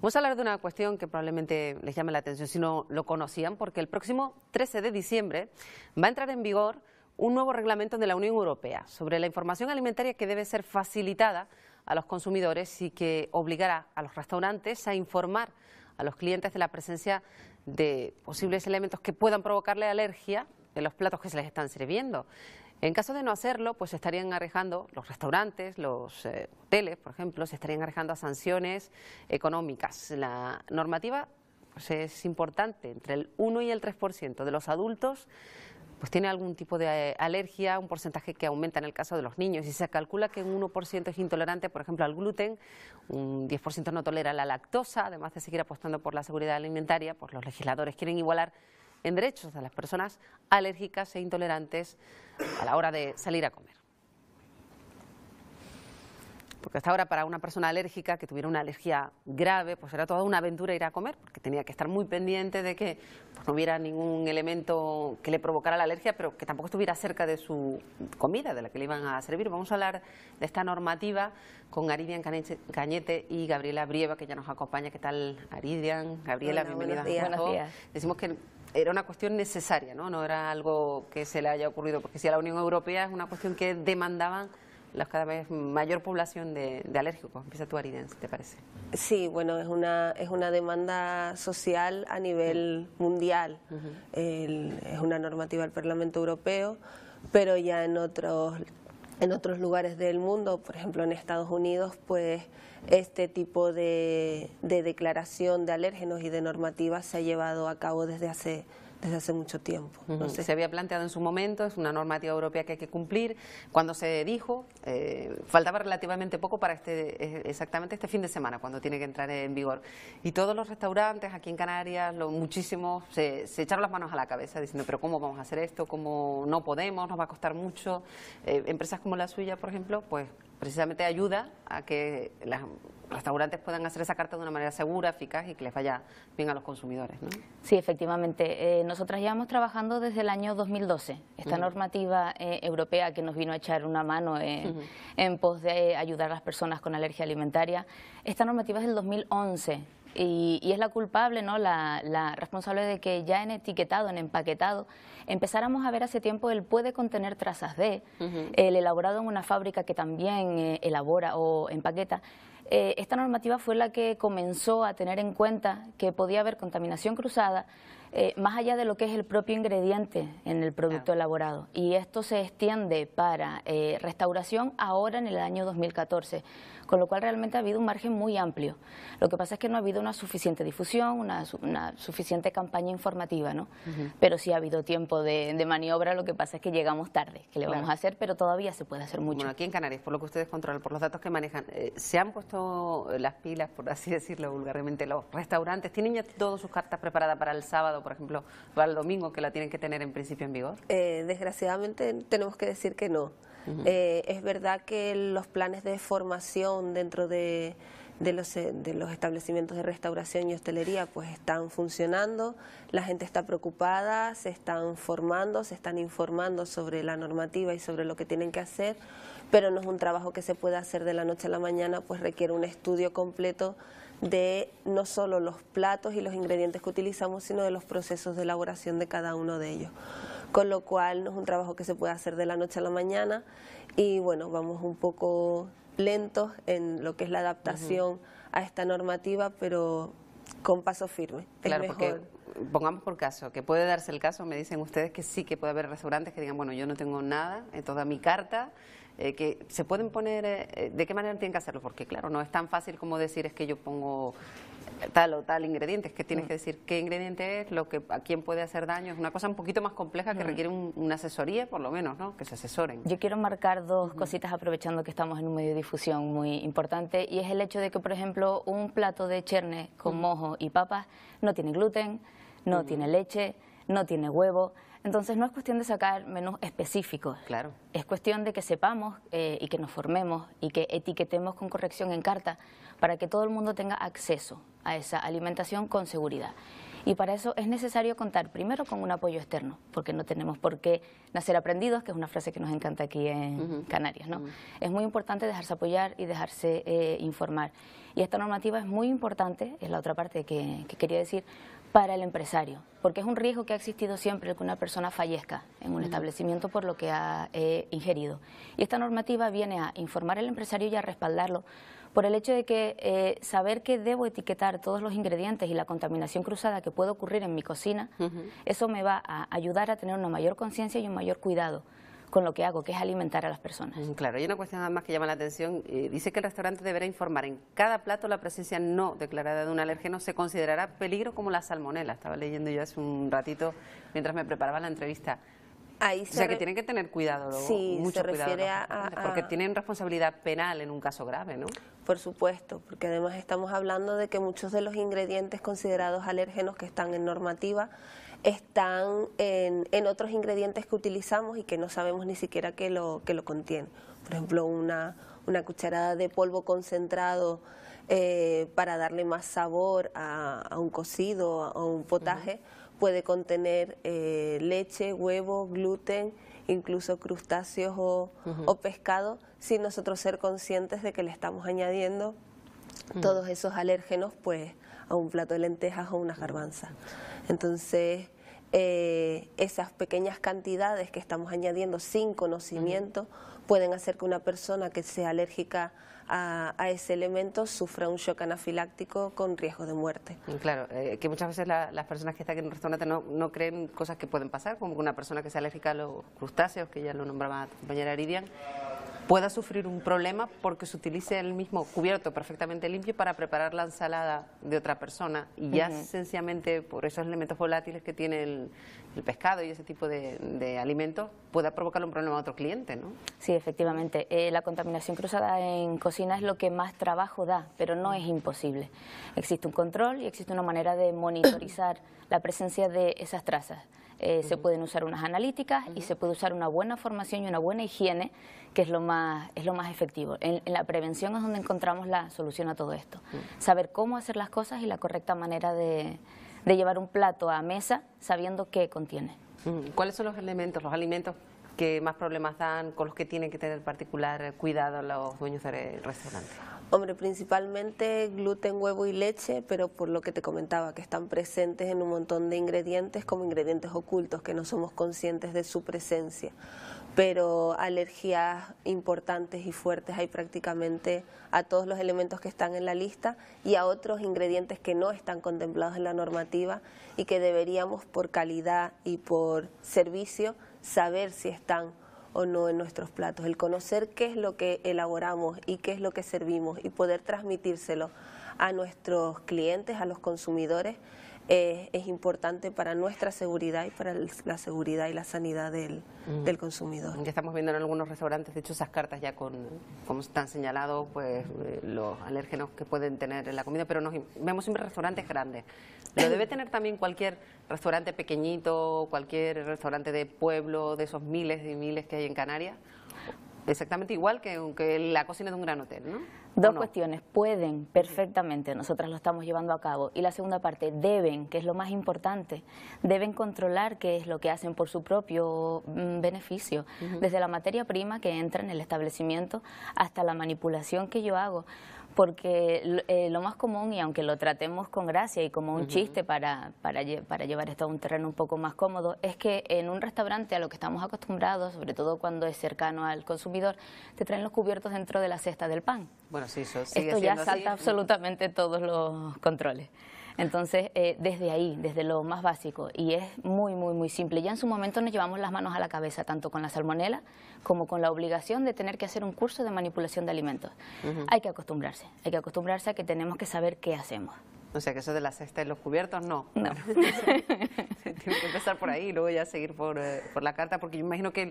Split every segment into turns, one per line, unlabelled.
Vamos a hablar de una cuestión que probablemente les llame la atención si no lo conocían, porque el próximo 13 de diciembre va a entrar en vigor un nuevo reglamento de la Unión Europea sobre la información alimentaria que debe ser facilitada a los consumidores y que obligará a los restaurantes a informar a los clientes de la presencia de posibles elementos que puedan provocarle alergia en los platos que se les están sirviendo. En caso de no hacerlo, pues se estarían arriesgando los restaurantes, los hoteles, por ejemplo, se estarían arriesgando a sanciones económicas. La normativa pues, es importante, entre el 1 y el 3% de los adultos pues tiene algún tipo de alergia, un porcentaje que aumenta en el caso de los niños, y se calcula que un 1% es intolerante, por ejemplo, al gluten, un 10% no tolera la lactosa. Además de seguir apostando por la seguridad alimentaria, pues los legisladores quieren igualar en derechos a las personas alérgicas e intolerantes a la hora de salir a comer. Porque hasta ahora para una persona alérgica que tuviera una alergia grave, pues era toda una aventura ir a comer, porque tenía que estar muy pendiente de que pues, no hubiera ningún elemento que le provocara la alergia, pero que tampoco estuviera cerca de su comida, de la que le iban a servir. Vamos a hablar de esta normativa con Aridian Cañete y Gabriela Brieva, que ya nos acompaña. ¿Qué tal, Aridian? Gabriela,
hola,
bienvenida.
Buenos días.
Decimos que era una cuestión necesaria, ¿no? era algo que se le haya ocurrido, porque si a la Unión Europea es una cuestión que demandaban la cada vez mayor población de alérgicos. Empieza tú, Aridian, si te parece.
Sí, bueno, es una demanda social a nivel mundial. Es una normativa del Parlamento Europeo, pero ya en otros lugares del mundo, por ejemplo en Estados Unidos, pues este tipo de declaración de alérgenos y de normativas se ha llevado a cabo desde hace mucho tiempo. No sé.
Se había planteado en su momento, es una normativa europea que hay que cumplir. Cuando se dijo, faltaba relativamente poco para exactamente este fin de semana, cuando tiene que entrar en vigor. Y todos los restaurantes aquí en Canarias, muchísimos, se echaron las manos a la cabeza diciendo, pero ¿cómo vamos a hacer esto? ¿Cómo no podemos? ¿Nos va a costar mucho? Empresas como la suya, por ejemplo, pues precisamente ayuda a que los restaurantes puedan hacer esa carta de una manera segura, eficaz y que les vaya bien a los consumidores, ¿no?
Sí, efectivamente. Nosotras llevamos trabajando desde el año 2012. Esta normativa europea que nos vino a echar una mano en pos de ayudar a las personas con alergia alimentaria. Esta normativa es del 2011. Y es la culpable, ¿no? la responsable de que ya en etiquetado, en empaquetado, empezáramos a ver hace tiempo el puede contener trazas de, el elaborado en una fábrica que también elabora o empaqueta. Esta normativa fue la que comenzó a tener en cuenta que podía haber contaminación cruzada más allá de lo que es el propio ingrediente en el producto elaborado. Y esto se extiende para restauración ahora en el año 2014. Con lo cual realmente ha habido un margen muy amplio. Lo que pasa es que no ha habido una suficiente difusión, una suficiente campaña informativa, ¿no? Pero sí ha habido tiempo de maniobra, lo que pasa es que llegamos tarde, que le vamos a hacer, pero todavía se puede hacer mucho.
Bueno, aquí en Canarias, por lo que ustedes controlan, por los datos que manejan, ¿se han puesto las pilas, por así decirlo vulgarmente, los restaurantes? ¿Tienen ya todas sus cartas preparadas para el sábado, por ejemplo, para el domingo, que la tienen que tener en principio en vigor?
Desgraciadamente tenemos que decir que no. Es verdad que los planes de formación dentro de los establecimientos de restauración y hostelería pues están funcionando, la gente está preocupada, se están formando, se están informando sobre la normativa y sobre lo que tienen que hacer, pero no es un trabajo que se pueda hacer de la noche a la mañana, pues requiere un estudio completo de no solo los platos y los ingredientes que utilizamos, sino de los procesos de elaboración de cada uno de ellos. Con lo cual no es un trabajo que se puede hacer de la noche a la mañana y bueno, vamos un poco lentos en lo que es la adaptación a esta normativa, pero con paso firme.
Claro, porque pongamos por caso, que puede darse el caso, me dicen ustedes que sí que puede haber restaurantes que digan, bueno, yo no tengo nada en toda mi carta, que se pueden poner, ¿de qué manera tienen que hacerlo? Porque claro, no es tan fácil como decir es que yo pongo tal o tal ingrediente, es que tienes que decir qué ingrediente es, a quién puede hacer daño. Es una cosa un poquito más compleja que requiere una asesoría, por lo menos, ¿no? Que se asesoren.
Yo quiero marcar dos cositas aprovechando que estamos en un medio de difusión muy importante, y es el hecho de que, por ejemplo, un plato de cherne con mojo y papas no tiene gluten, no tiene leche, no tiene huevo. Entonces no es cuestión de sacar menús específicos,
claro.
Es cuestión de que sepamos y que nos formemos y que etiquetemos con corrección en carta para que todo el mundo tenga acceso a esa alimentación con seguridad. Y para eso es necesario contar primero con un apoyo externo, porque no tenemos por qué nacer aprendidos, que es una frase que nos encanta aquí en Canarias, ¿no? Es muy importante dejarse apoyar y dejarse informar. Y esta normativa es muy importante, es la otra parte que quería decir, para el empresario, porque es un riesgo que ha existido siempre el que una persona fallezca en un establecimiento por lo que ha ingerido. Y esta normativa viene a informar al empresario y a respaldarlo por el hecho de que saber que debo etiquetar todos los ingredientes y la contaminación cruzada que puede ocurrir en mi cocina, eso me va a ayudar a tener una mayor conciencia y un mayor cuidado con lo que hago, que es alimentar a las personas.
Claro, hay una cuestión además que llama la atención. Dice que el restaurante deberá informar en cada plato la presencia no declarada de un alérgeno. Se considerará peligro como la salmonela. Estaba leyendo yo hace un ratito mientras me preparaba la entrevista. O sea, que tienen que tener cuidado,
sí,
mucho
se refiere
cuidado, porque tienen responsabilidad penal en un caso grave, ¿no?
Por supuesto, porque además estamos hablando de que muchos de los ingredientes considerados alérgenos que están en normativa están en otros ingredientes que utilizamos y que no sabemos ni siquiera que lo contienen. Por ejemplo, una cucharada de polvo concentrado para darle más sabor a un cocido, a un potaje, puede contener leche, huevo, gluten, incluso crustáceos o pescado, sin nosotros ser conscientes de que le estamos añadiendo todos esos alérgenos pues a un plato de lentejas o una garbanza. Entonces, esas pequeñas cantidades que estamos añadiendo sin conocimiento pueden hacer que una persona que sea alérgica a ese elemento sufra un shock anafiláctico con riesgo de muerte.
Claro, que muchas veces las personas que están en un restaurante no creen cosas que pueden pasar, como que una persona que sea alérgica a los crustáceos, que ya lo nombraba tu compañera Iridian, pueda sufrir un problema porque se utilice el mismo cubierto perfectamente limpio para preparar la ensalada de otra persona y ya sencillamente por esos elementos volátiles que tiene el pescado y ese tipo de alimentos pueda provocar un problema a otro cliente, ¿no?
Sí, efectivamente. La contaminación cruzada en cocina es lo que más trabajo da, pero no es imposible. Existe un control y existe una manera de monitorizar la presencia de esas trazas. Se pueden usar unas analíticas y se puede usar una buena formación y una buena higiene, que es lo más efectivo. En la prevención es donde encontramos la solución a todo esto. Saber cómo hacer las cosas y la correcta manera de llevar un plato a mesa sabiendo qué contiene.
¿Cuáles son los alimentos que más problemas dan, con los que tienen que tener particular cuidado los dueños de restaurantes?
Hombre, principalmente gluten, huevo y leche, pero por lo que te comentaba, que están presentes en un montón de ingredientes como ingredientes ocultos, que no somos conscientes de su presencia. Pero alergias importantes y fuertes hay prácticamente a todos los elementos que están en la lista y a otros ingredientes que no están contemplados en la normativa y que deberíamos, por calidad y por servicio, saber si están o no en nuestros platos. El conocer qué es lo que elaboramos y qué es lo que servimos y poder transmitírselo a nuestros clientes, a los consumidores, es importante para nuestra seguridad y para la seguridad y la sanidad del consumidor.
Ya estamos viendo en algunos restaurantes, de hecho, esas cartas ya como están señalados, pues los alérgenos que pueden tener en la comida, pero vemos siempre restaurantes grandes. ¿Lo debe tener también cualquier restaurante pequeñito, cualquier restaurante de pueblo, de esos miles y miles que hay en Canarias? Exactamente igual que aunque la cocina de un gran hotel, ¿no?
Dos cuestiones. Pueden perfectamente, nosotras lo estamos llevando a cabo. Y la segunda parte, deben, que es lo más importante, deben controlar qué es lo que hacen por su propio beneficio. Desde la materia prima que entra en el establecimiento hasta la manipulación que yo hago. Porque lo más común, y aunque lo tratemos con gracia y como un chiste para llevar esto a un terreno un poco más cómodo, es que en un restaurante a lo que estamos acostumbrados, sobre todo cuando es cercano al consumidor, te traen los cubiertos dentro de la cesta del pan.
Bueno, sí, eso sigue
Esto ya
siendo
salta
así.
absolutamente todos los controles. Entonces, desde ahí, desde lo más básico, y es muy, muy, muy simple. Ya en su momento nos llevamos las manos a la cabeza, tanto con la salmonela como con la obligación de tener que hacer un curso de manipulación de alimentos. Hay que acostumbrarse a que tenemos que saber qué hacemos.
O sea, que eso de la cesta y los cubiertos, no.
No.
Tiene que empezar por ahí y luego ya seguir por la carta, porque yo imagino que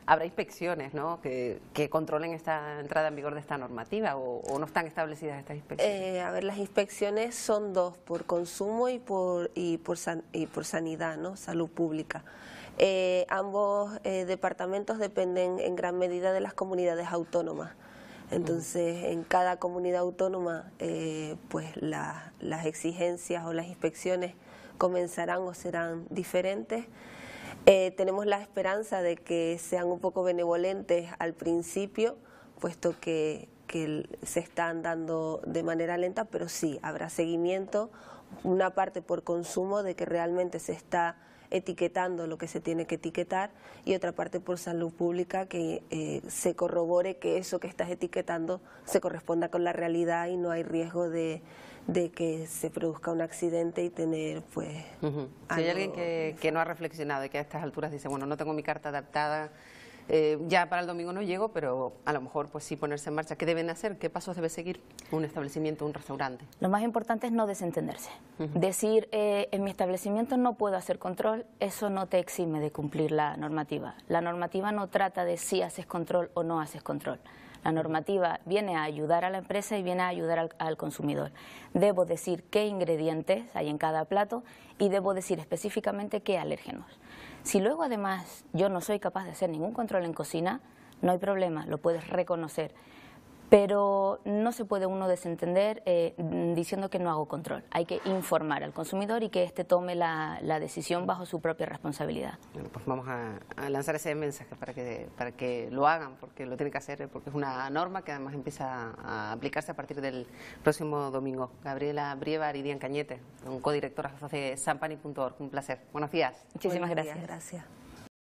habrá inspecciones, ¿no?, que controlen esta entrada en vigor de esta normativa, o no están establecidas estas inspecciones.
A ver, las inspecciones son dos, por consumo y por sanidad, ¿no?, salud pública. Ambos departamentos dependen en gran medida de las comunidades autónomas. Entonces, en cada comunidad autónoma, pues las exigencias o las inspecciones comenzarán o serán diferentes. Tenemos la esperanza de que sean un poco benevolentes al principio, puesto que se están dando de manera lenta, pero sí, habrá seguimiento, una parte por consumo de que realmente se está etiquetando lo que se tiene que etiquetar y otra parte por salud pública, que se corrobore que eso que estás etiquetando se corresponda con la realidad y no hay riesgo de que se produzca un accidente y tener pues
Si hay alguien que no ha reflexionado y que a estas alturas dice, bueno, no tengo mi carta adaptada, ya para el domingo no llego, pero a lo mejor pues sí ponerse en marcha. ¿Qué deben hacer? ¿Qué pasos debe seguir un establecimiento, un restaurante?
Lo más importante es no desentenderse. Decir, en mi establecimiento no puedo hacer control, eso no te exime de cumplir la normativa. La normativa no trata de si haces control o no haces control. La normativa viene a ayudar a la empresa y viene a ayudar al consumidor. Debo decir qué ingredientes hay en cada plato y debo decir específicamente qué alérgenos. Si luego además yo no soy capaz de hacer ningún control en cocina, no hay problema, lo puedes reconocer. Pero no se puede uno desentender diciendo que no hago control. Hay que informar al consumidor y que éste tome la decisión bajo su propia responsabilidad.
Bueno, pues vamos a lanzar ese mensaje para que lo hagan, porque lo tienen que hacer, porque es una norma que además empieza a aplicarse a partir del próximo domingo. Gabriela Brievar y Dian Cañete, codirectoras de sampani.org. Un placer. Buenos días.
Muchísimas
Buenos días,
gracias.
Gracias.